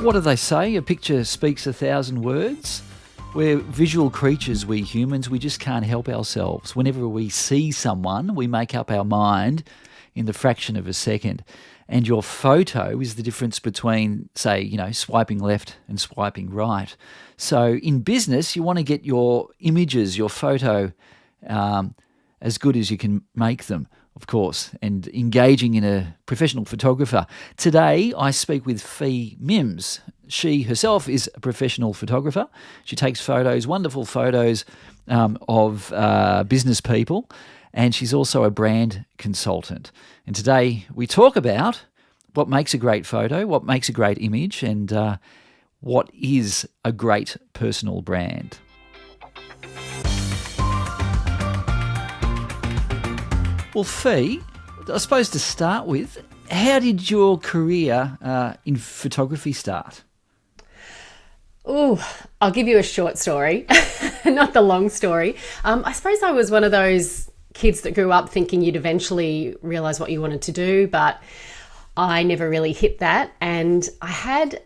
What do they say? A picture speaks 1,000 words. We're visual creatures, we humans. We just can't help ourselves. Whenever we see someone, we make up our mind in the fraction of a second. And your photo is the difference between, say, swiping left and swiping right. So in business, you want to get your images, your photo, as good as you can make them, of course, and engaging in a professional photographer. Today, I speak with Fee Mims. She herself is a professional photographer. She takes photos, wonderful photos of business people, and she's also a brand consultant. And today, we talk about what makes a great photo, what makes a great image, and what is a great personal brand. Well, Fee, I suppose to start with, how did your career in photography start? Oh, I'll give you a short story, not the long story. I suppose I was one of those kids that grew up thinking you'd eventually realise what you wanted to do, but I never really hit that. And I had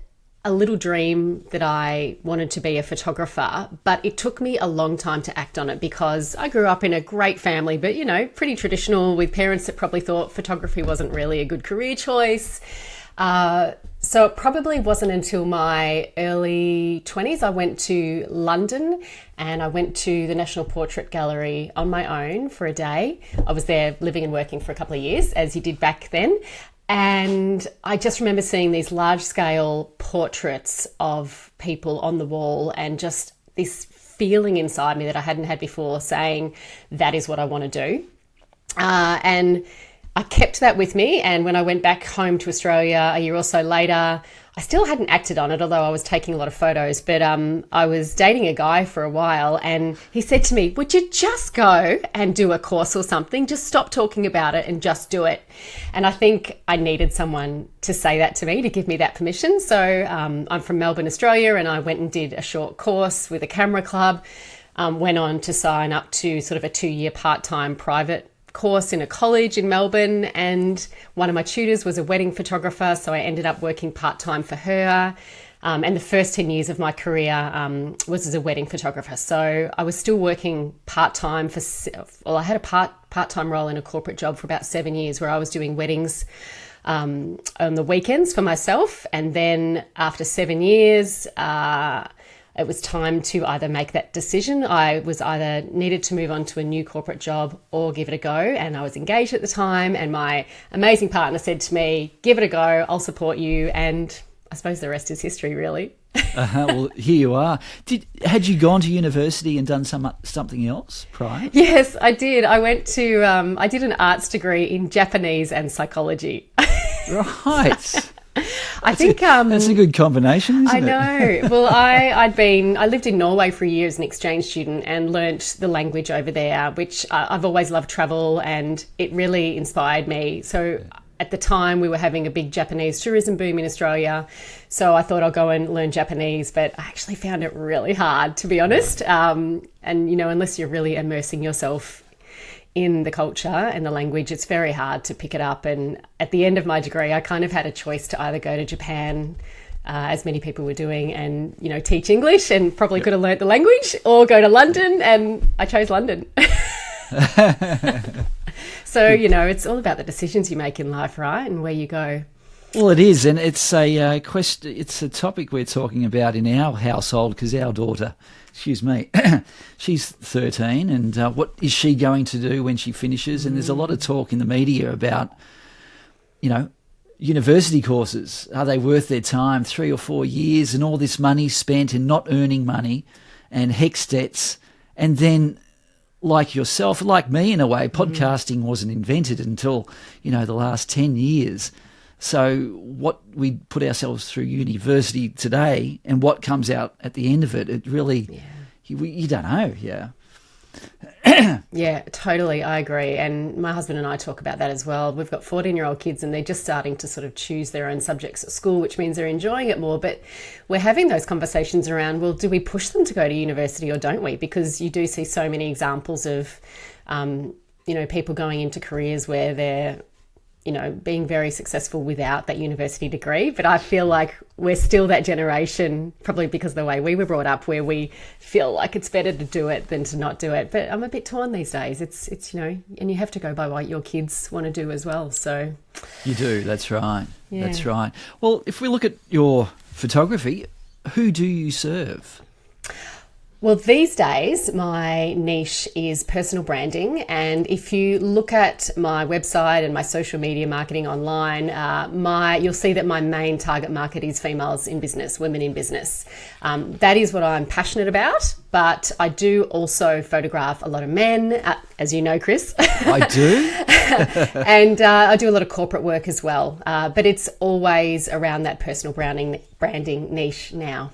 a little dream that I wanted to be a photographer, but it took me a long time to act on it because I grew up in a great family, but pretty traditional, with parents that probably thought photography wasn't really a good career choice. So it probably wasn't until my early 20s I went to London and I went to the National Portrait Gallery on my own for a day. I was there living and working for a couple of years, as you did back then. And I just remember seeing these large-scale portraits of people on the wall and just this feeling inside me that I hadn't had before, saying, that is what I want to do. And I kept that with me. And when I went back home to Australia a year or so later, I still hadn't acted on it, although I was taking a lot of photos. But I was dating a guy for a while and he said to me, would you just go and do a course or something? Just stop talking about it and just do it. And I think I needed someone to say that to me, to give me that permission. So I'm from Melbourne, Australia, and I went and did a short course with a camera club, went on to sign up to sort of a 2-year part-time private course in a college in Melbourne, and one of my tutors was a wedding photographer, so I ended up working part-time for her. And the first 10 years of my career was as a wedding photographer. So I was still working part-time I had a part-time role in a corporate job for about 7 years where I was doing weddings on the weekends for myself. And then after 7 years, it was time to either make that decision. I was either needed to move on to a new corporate job or give it a go. And I was engaged at the time. And my amazing partner said to me, give it a go, I'll support you. And I suppose the rest is history, really. Well, here you are. Had you gone to university and done something else prior? Yes, I did. I went to, I did an arts degree in Japanese and psychology. Right. I think that's a good combination, isn't it? I know. Well, I lived in Norway for a year as an exchange student and learnt the language over there, which I've always loved travel, and it really inspired me. So at the time we were having a big Japanese tourism boom in Australia. So I thought I'll go and learn Japanese, but I actually found it really hard, to be honest. And unless you're really immersing yourself in the culture and the language, it's very hard to pick it up. And at the end of my degree, I kind of had a choice to either go to Japan, as many people were doing, and teach English and probably could have learnt the language, or go to London, and I chose London. So it's all about the decisions you make in life, right, and where you go. Well, it is, and it's a question. It's a topic we're talking about in our household because our daughter, excuse me, she's 13, and what is she going to do when she finishes? And there's a lot of talk in the media about, university courses. Are they worth their time? 3 or 4 years, and all this money spent and not earning money, and HECS debts, and then, like yourself, like me in a way, podcasting wasn't invented until the last 10 years. So what we put ourselves through university today and what comes out at the end of it, it really, you don't know, Yeah, totally. I agree. And my husband and I talk about that as well. We've got 14-year-old kids and they're just starting to sort of choose their own subjects at school, which means they're enjoying it more. But we're having those conversations around, well, do we push them to go to university or don't we? Because you do see so many examples of, people going into careers where they're being very successful without that university degree. But I feel like we're still that generation, probably because of the way we were brought up, where we feel like it's better to do it than to not do it. But I'm a bit torn these days. It's and you have to go by what your kids want to do as well. So you do. That's right. Yeah. That's right. Well, if we look at your photography, who do you serve? Well, these days, my niche is personal branding. And if you look at my website and my social media marketing online, you'll see that my main target market is females in business, women in business. That is what I'm passionate about. But I do also photograph a lot of men, as you know, Chris. I do. And I do a lot of corporate work as well. But it's always around that personal branding niche now.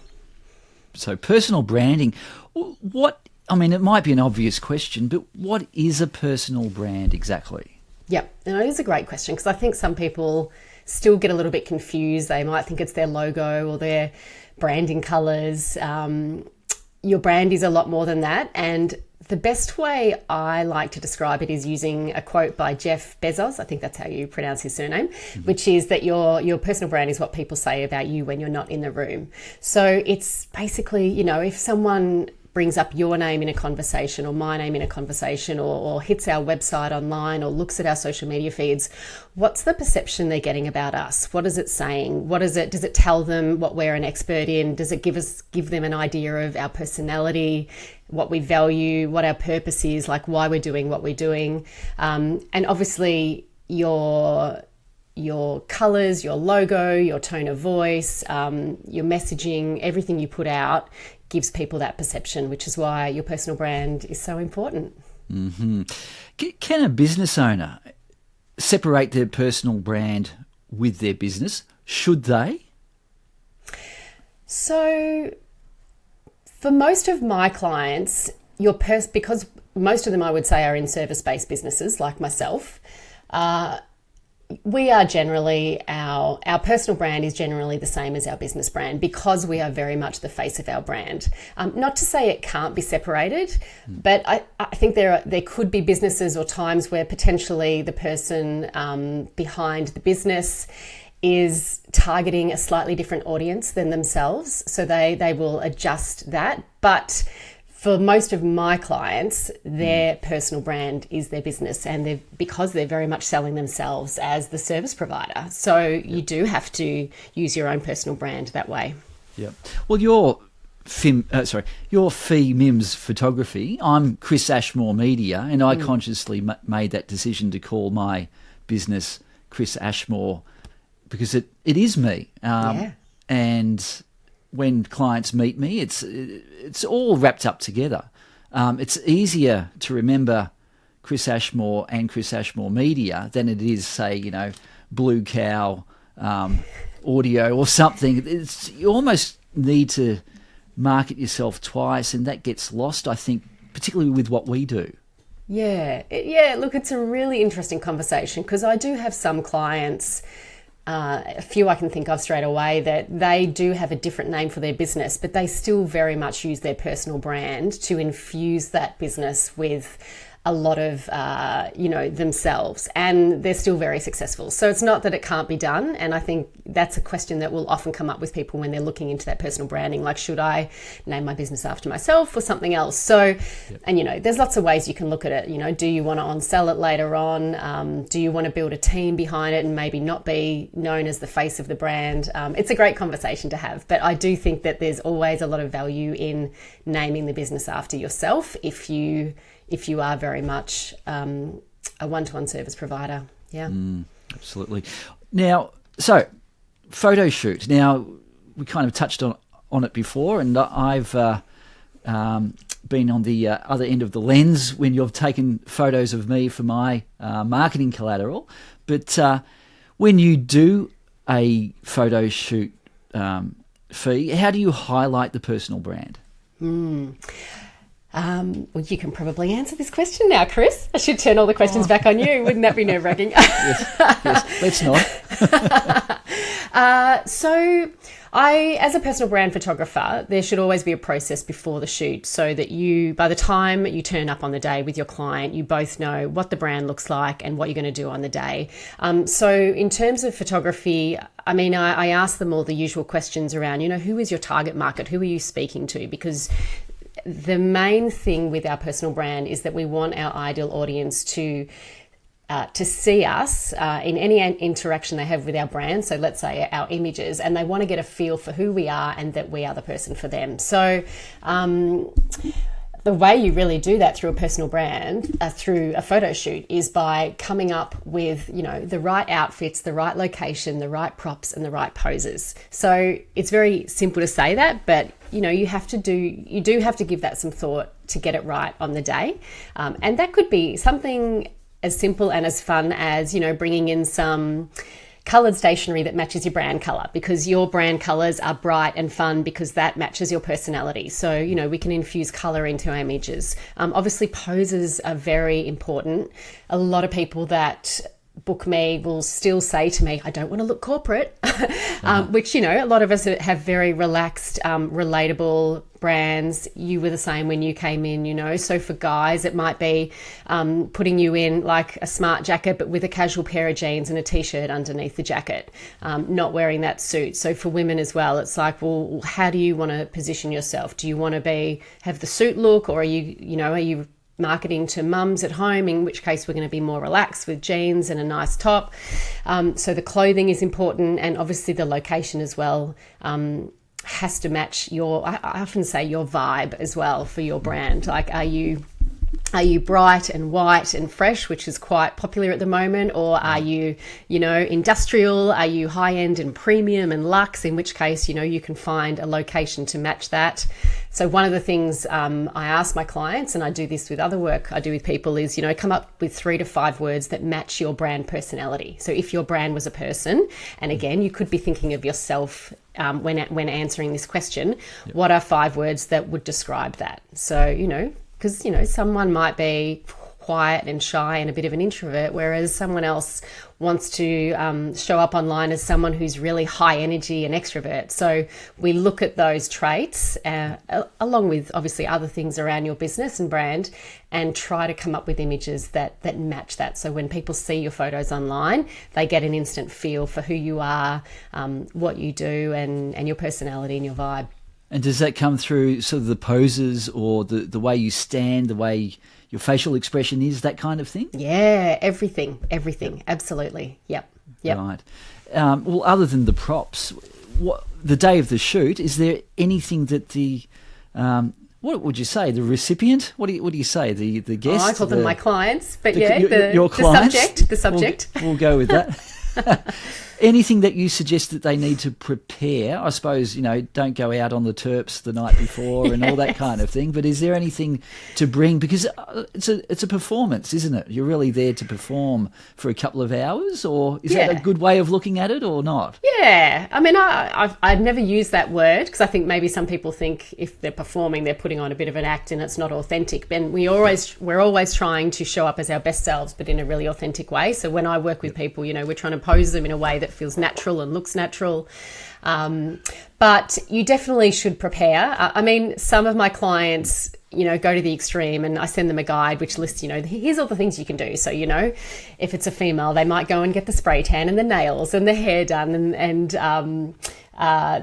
So personal branding, it might be an obvious question, but what is a personal brand exactly? Yep, and it is a great question because I think some people still get a little bit confused. They might think it's their logo or their branding colours. Your brand is a lot more than that. And the best way I like to describe it is using a quote by Jeff Bezos. I think that's how you pronounce his surname, which is that your personal brand is what people say about you when you're not in the room. So it's basically, if someone brings up your name in a conversation or my name in a conversation or hits our website online or looks at our social media feeds, what's the perception they're getting about us? What is it saying? Does it tell them what we're an expert in? Does it give them an idea of our personality, what we value, what our purpose is, like why we're doing what we're doing? And obviously your colors, your logo, your tone of voice, your messaging, everything you put out gives people that perception, which is why your personal brand is so important. Mm-hmm. Can a business owner separate their personal brand with their business? Should they? So for most of my clients, because most of them I would say are in service-based businesses like myself, we are generally, our personal brand is generally the same as our business brand because we are very much the face of our brand. Not to say it can't be separated, but I think there could be businesses or times where potentially the person behind the business is targeting a slightly different audience than themselves. So they will adjust that. But for most of my clients, their personal brand is their business, and because they're very much selling themselves as the service provider. So you do have to use your own personal brand that way. Yeah. Well, your Mims Photography. I'm Chris Ashmore Media, and I consciously made that decision to call my business Chris Ashmore because it is me. And when clients meet me, it's all wrapped up together. It's easier to remember Chris Ashmore and Chris Ashmore Media than it is, say, Blue Cow audio or something. You almost need to market yourself twice, and that gets lost, I think, particularly with what we do. Yeah. Look, it's a really interesting conversation because I do have some clients. A few I can think of straight away that they do have a different name for their business, but they still very much use their personal brand to infuse that business with a lot of, themselves, and they're still very successful. So it's not that it can't be done. And I think that's a question that will often come up with people when they're looking into that personal branding, like, should I name my business after myself or something else? So, and, there's lots of ways you can look at it. Do you want to on-sell it later on? Do you want to build a team behind it and maybe not be known as the face of the brand? It's a great conversation to have, but I do think that there's always a lot of value in naming the business after yourself if you are very much a one-to-one service provider. Yeah. Absolutely. Now, so photo shoot. Now, we kind of touched on it before, and I've been on the other end of the lens when you've taken photos of me for my marketing collateral. But when you do a photo shoot fee, how do you highlight the personal brand? Well, you can probably answer this question now, Chris. I should turn all the questions back on you. Wouldn't that be nerve-wracking? Yes, let's not. So as a personal brand photographer, there should always be a process before the shoot so that by the time you turn up on the day with your client, you both know what the brand looks like and what you're going to do on the day. So in terms of photography, I mean, I ask them all the usual questions around, who is your target market? Who are you speaking to? Because the main thing with our personal brand is that we want our ideal audience to see us in any interaction they have with our brand. So let's say our images, and they want to get a feel for who we are and that we are the person for them. So the way you really do that through a personal brand, through a photo shoot, is by coming up with, the right outfits, the right location, the right props and the right poses. So it's very simple to say that, but you do have to give that some thought to get it right on the day. And that could be something as simple and as fun as, bringing in some coloured stationery that matches your brand colour, because your brand colours are bright and fun because that matches your personality. So, we can infuse colour into our images. Obviously, poses are very important. A lot of people that book me will still say to me, I don't want to look corporate, which, a lot of us have very relaxed, relatable brands. You were the same when you came in, so for guys, it might be putting you in like a smart jacket, but with a casual pair of jeans and a t-shirt underneath the jacket, not wearing that suit. So for women as well, it's like, well, how do you want to position yourself? Do you want to have the suit look, or are you marketing to mums at home, in which case we're going to be more relaxed with jeans and a nice top. So the clothing is important, and obviously the location as well has to match I often say your vibe as well for your brand. Like, are you bright and white and fresh, which is quite popular at the moment? Or are you, industrial? Are you high end and premium and luxe? In which case, you can find a location to match that. So one of the things I ask my clients, and I do this with other work I do with people, is, come up with 3 to 5 words that match your brand personality. So if your brand was a person, and again, you could be thinking of yourself when answering this question, yep. What are 5 words that would describe that? So, because, someone might be quiet and shy and a bit of an introvert, whereas someone else wants to show up online as someone who's really high energy and extrovert. So we look at those traits along with obviously other things around your business and brand, and try to come up with images that match that. So when people see your photos online, they get an instant feel for who you are, what you do, and your personality and your vibe. And does that come through sort of the poses, or the way you stand, the way your facial expression is, that kind of thing? Yeah, everything, absolutely. Yep. Right. Well, other than the props, the day of the shoot, is there anything that what would you say, the recipient? What do you say, the guest? I call them my clients, but your clients? The subject. We'll go with that. Anything that you suggest that they need to prepare? I suppose, don't go out on the terps the night before and all that kind of thing. But is there anything to bring? Because it's a performance, isn't it? You're really there to perform for a couple of hours, or is that a good way of looking at it, or not? Yeah, I mean, I'd never use that word, because I think maybe some people think if they're performing, they're putting on a bit of an act and it's not authentic. And we're always trying to show up as our best selves, but in a really authentic way. So when I work with people, we're trying to pose them in a way that feels natural and looks natural. But you definitely should prepare. I mean, some of my clients, go to the extreme, and I send them a guide which lists, here's all the things you can do. So, if it's a female, they might go and get the spray tan and the nails and the hair done, and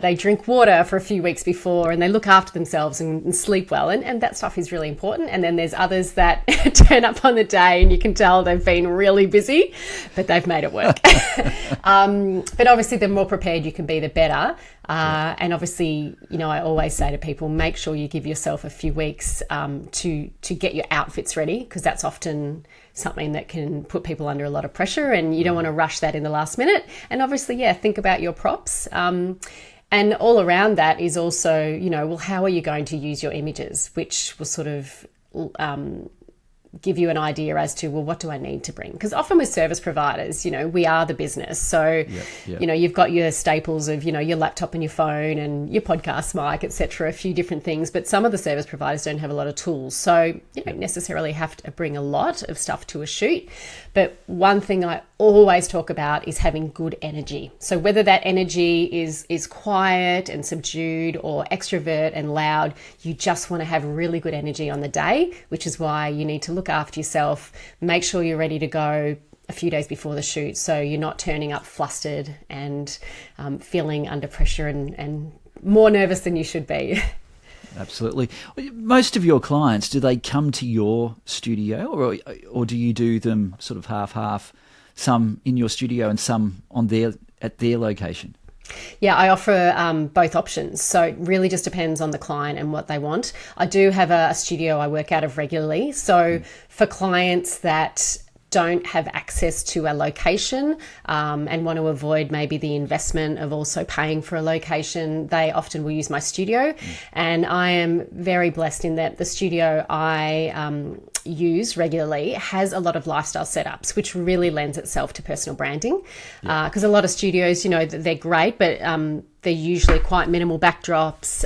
they drink water for a few weeks before, and they look after themselves and sleep well, and that stuff is really important. And then there's others that turn up on the day and you can tell they've been really busy, but they've made it work. But obviously the more prepared you can be, the better. And obviously, I always say to people, make sure you give yourself a few weeks to get your outfits ready, because that's often something that can put people under a lot of pressure, and you don't want to rush that in the last minute. And obviously, think about your props. And all around that is also, how are you going to use your images, which will sort of give you an idea as to, what do I need to bring? Because often with service providers, we are the business. So, you've got your staples of, your laptop and your phone and your podcast mic, etc., a few different things. But some of the service providers don't have a lot of tools. So you don't necessarily have to bring a lot of stuff to a shoot. But one thing I always talk about is having good energy. So whether that energy is quiet and subdued or extrovert and loud, you just want to have really good energy on the day, which is why you need to look after yourself, make sure you're ready to go a few days before the shoot, so you're not turning up flustered and feeling under pressure and more nervous than you should be. Absolutely. Most of your clients, do they come to your studio, or do you do them sort of half, some in your studio and some at their location? Yeah, I offer both options. So it really just depends on the client and what they want. I do have a studio I work out of regularly. So for clients that don't have access to a location and want to avoid maybe the investment of also paying for a location, they often will use my studio. And I am very blessed in that the studio I use regularly has a lot of lifestyle setups, which really lends itself to personal branding. Because a lot of studios, they're great, but they're usually quite minimal backdrops,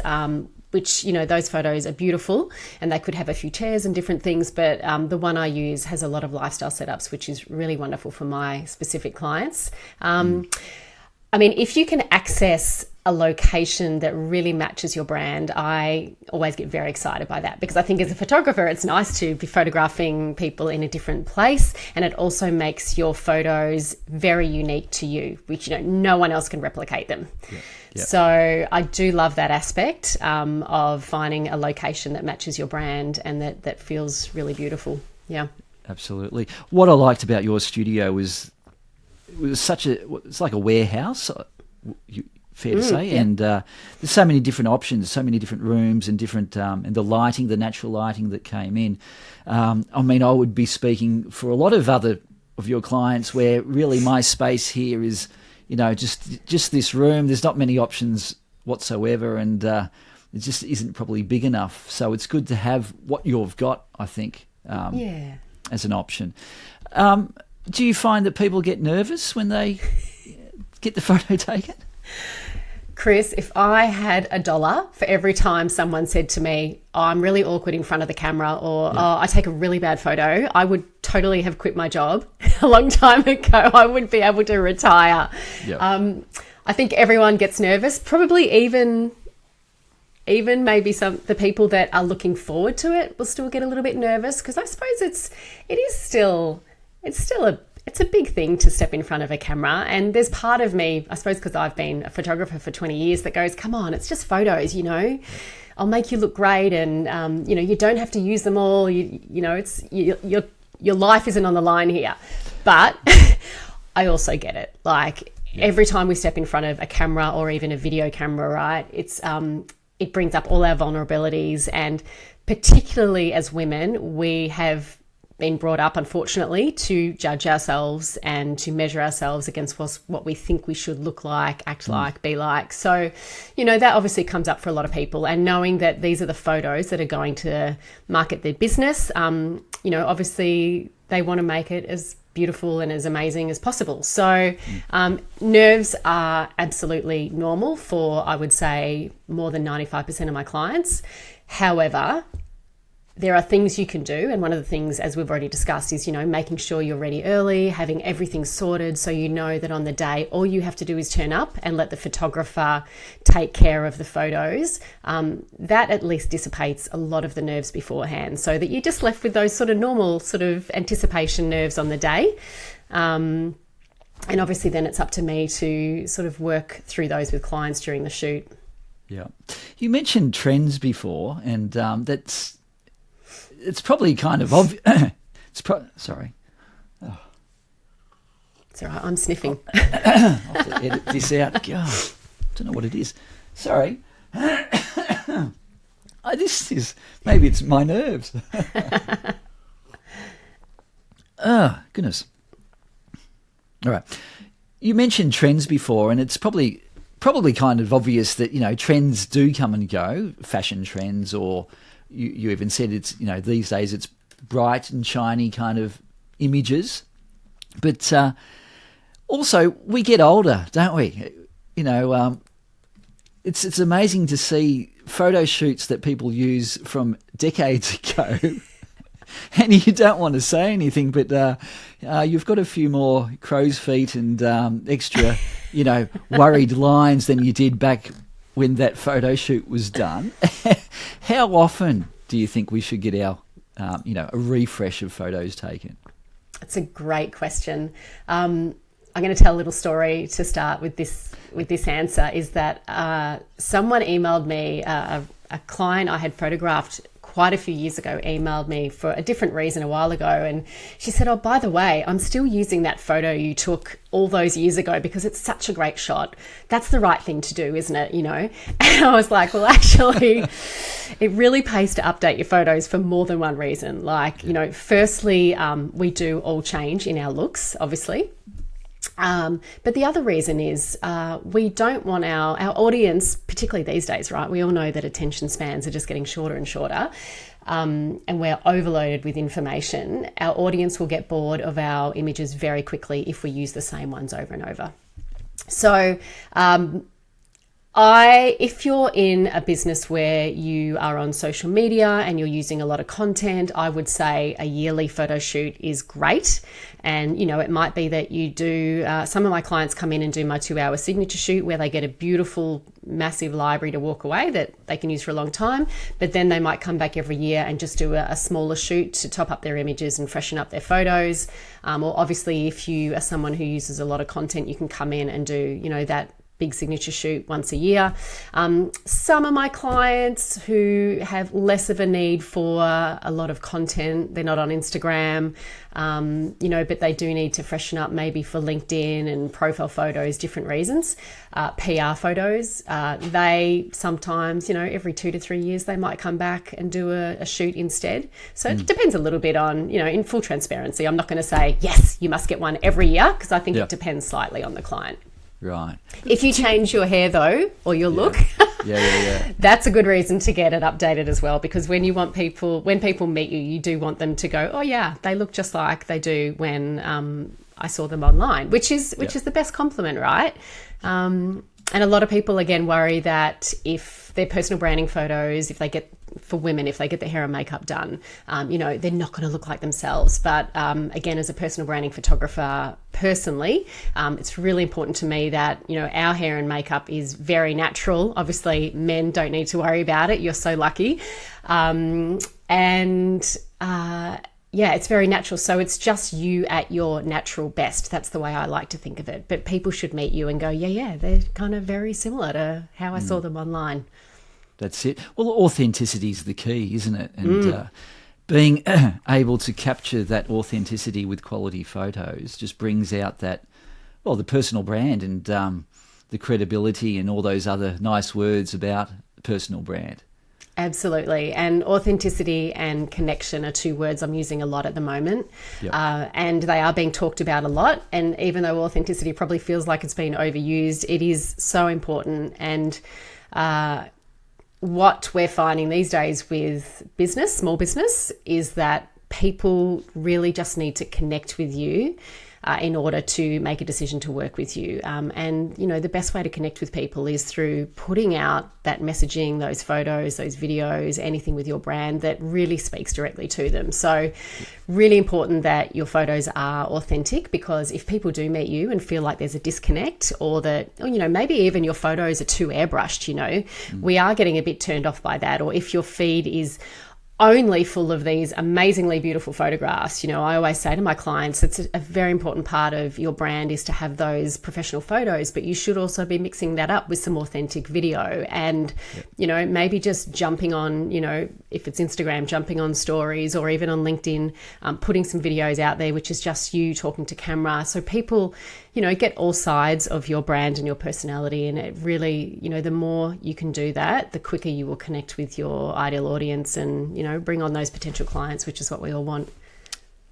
which, those photos are beautiful and they could have a few chairs and different things. But the one I use has a lot of lifestyle setups, which is really wonderful for my specific clients. I mean, if you can access a location that really matches your brand, I always get very excited by that, because I think as a photographer, it's nice to be photographing people in a different place, and it also makes your photos very unique to you, which no one else can replicate them. Yeah. So I do love that aspect of finding a location that matches your brand and that feels really beautiful. Yeah, absolutely. What I liked about your studio was it's like a warehouse. Fair to say, yeah. And there's so many different options, so many different rooms and different and the lighting, the natural lighting that came in. I mean, I would be speaking for a lot of other of your clients where really my space here is, just this room. There's not many options whatsoever, and it just isn't probably big enough. So it's good to have what you've got, I think, as an option. Do you find that people get nervous when they get the photo taken? Chris, if I had $1 for every time someone said to me, I'm really awkward in front of the camera, or I take a really bad photo, I would totally have quit my job a long time ago. I would be able to retire. I think everyone gets nervous, probably even maybe the people that are looking forward to it will still get a little bit nervous, because I suppose it's a big thing to step in front of a camera. And there's part of me, I suppose, because I've been a photographer for 20 years, that goes, come on, it's just photos, I'll make you look great. And, you don't have to use them all. It's your life isn't on the line here. But I also get it. Every time we step in front of a camera or even a video camera, right, it brings up all our vulnerabilities. And particularly as women, we have been brought up, unfortunately, to judge ourselves and to measure ourselves against what we think we should look like, act like, be like. So, that obviously comes up for a lot of people. And knowing that these are the photos that are going to market their business, obviously they want to make it as beautiful and as amazing as possible. So nerves are absolutely normal for, I would say, more than 95% of my clients. However, there are things you can do, and one of the things, as we've already discussed, is, making sure you're ready early, having everything sorted so that on the day, all you have to do is turn up and let the photographer take care of the photos. That at least dissipates a lot of the nerves beforehand, so that you're just left with those sort of normal sort of anticipation nerves on the day. And obviously then it's up to me to sort of work through those with clients during the shoot. Yeah. You mentioned trends before, and it's probably kind of obvious. Sorry. Oh. It's all right. I'm sniffing. I'll have to edit this out. God, don't know what it is. Sorry. This is, maybe it's my nerves. Oh, goodness. All right. You mentioned trends before, and it's probably kind of obvious that, trends do come and go, fashion trends, or you even said it's, these days it's bright and shiny kind of images. But also we get older, don't we? It's amazing to see photo shoots that people use from decades ago and you don't want to say anything, but you've got a few more crow's feet and extra, worried lines than you did back when that photo shoot was done. How often do you think we should get our, a refresh of photos taken? That's a great question. I'm going to tell a little story to start with this answer. Is that someone emailed me, a client I had photographed quite a few years ago emailed me for a different reason a while ago, and she said, "Oh, by the way, I'm still using that photo you took all those years ago because it's such a great shot. That's the right thing to do, isn't it?" And I was like, well, actually, it really pays to update your photos for more than one reason. Like, firstly, we do all change in our looks, obviously. But the other reason is we don't want our audience, particularly these days, right? We all know that attention spans are just getting shorter and shorter, and we're overloaded with information. Our audience will get bored of our images very quickly if we use the same ones over and over. So if you're in a business where you are on social media and you're using a lot of content, I would say a yearly photo shoot is great. And, it might be that you do, some of my clients come in and do my 2-hour signature shoot where they get a beautiful, massive library to walk away that they can use for a long time. But then they might come back every year and just do a smaller shoot to top up their images and freshen up their photos. Or obviously, if you are someone who uses a lot of content, you can come in and do, that big signature shoot once a year. Some of my clients who have less of a need for a lot of content, they're not on Instagram, but they do need to freshen up maybe for LinkedIn and profile photos, different reasons. PR photos, they sometimes, every 2 to 3 years, they might come back and do a shoot instead. So it depends a little bit on, in full transparency. I'm not going to say, yes, you must get one every year, because I think it depends slightly on the client. Right. If you change your hair though, or your look, that's a good reason to get it updated as well. Because when people meet you, you do want them to go, oh yeah, they look just like they do when I saw them online, which is the best compliment, right? And a lot of people again worry that if their personal branding photos, if they get their hair and makeup done, they're not going to look like themselves. But again, as a personal branding photographer, personally, it's really important to me that, our hair and makeup is very natural. Obviously, men don't need to worry about it. You're so lucky. It's very natural. So it's just you at your natural best. That's the way I like to think of it. But people should meet you and go, they're kind of very similar to how I saw them online. That's it. Well, authenticity is the key, isn't it? And being able to capture that authenticity with quality photos just brings out the personal brand and the credibility and all those other nice words about personal brand. Absolutely. And authenticity and connection are 2 words I'm using a lot at the moment. Yep. And they are being talked about a lot. And even though authenticity probably feels like it's been overused, it is so important. And what we're finding these days with small business, is that people really just need to connect with you in order to make a decision to work with you. And, the best way to connect with people is through putting out that messaging, those photos, those videos, anything with your brand that really speaks directly to them. So really important that your photos are authentic, because if people do meet you and feel like there's a disconnect, or that, maybe even your photos are too airbrushed, we are getting a bit turned off by that. Or if your feed is only full of these amazingly beautiful photographs. I always say to my clients, it's a very important part of your brand is to have those professional photos, but you should also be mixing that up with some authentic video and, maybe just jumping on, if it's Instagram, jumping on stories, or even on LinkedIn, putting some videos out there, which is just you talking to camera. So people, get all sides of your brand and your personality. And it really, the more you can do that, the quicker you will connect with your ideal audience and, bring on those potential clients, which is what we all want.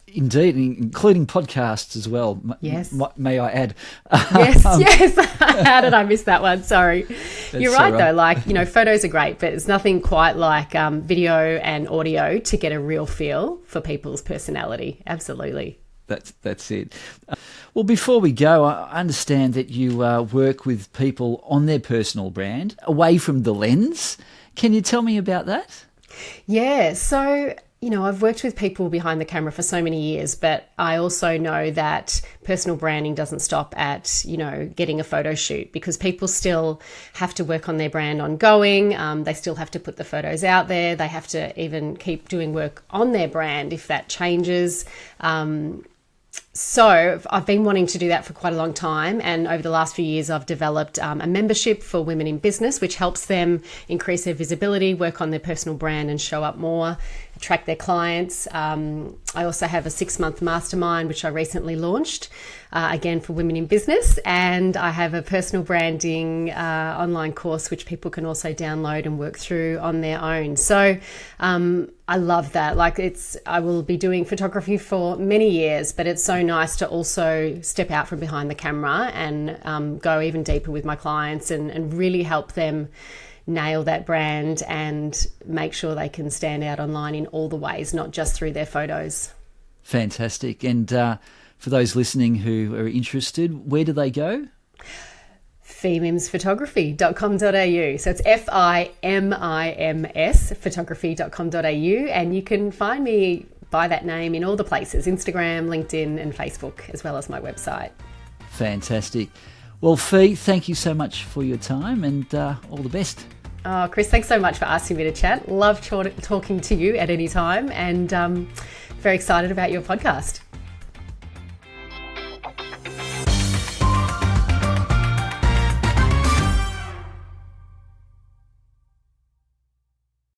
Indeed, including podcasts as well. Yes. May I add? Yes. How did I miss that one? Sorry. You're right, though. Like, photos are great, but it's nothing quite like video and audio to get a real feel for people's personality. Absolutely. That's it. Well, before we go, I understand that you work with people on their personal brand, away from the lens. Can you tell me about that? Yeah. So I've worked with people behind the camera for so many years, but I also know that personal branding doesn't stop at, getting a photo shoot, because people still have to work on their brand ongoing. They still have to put the photos out there. They have to even keep doing work on their brand if that changes. So I've been wanting to do that for quite a long time, and over the last few years I've developed a membership for women in business, which helps them increase their visibility, work on their personal brand and show up more, attract their clients. I also have a 6-month mastermind which I recently launched, again for women in business, and I have a personal branding online course which people can also download and work through on their own. So I love that. I will be doing photography for many years, but it's so nice to also step out from behind the camera and go even deeper with my clients and really help them nail that brand and make sure they can stand out online in all the ways, not just through their photos. Fantastic. And for those listening who are interested, where do they go? Mimsphotography.com.au. So it's FIMIMS photography.com.au, and you can find me by that name in all the places: Instagram, LinkedIn and Facebook, as well as my website. Fantastic. Well, Fee, thank you so much for your time, and all the best. Oh, Chris, thanks so much for asking me to chat. Love talking to you at any time, and very excited about your podcast.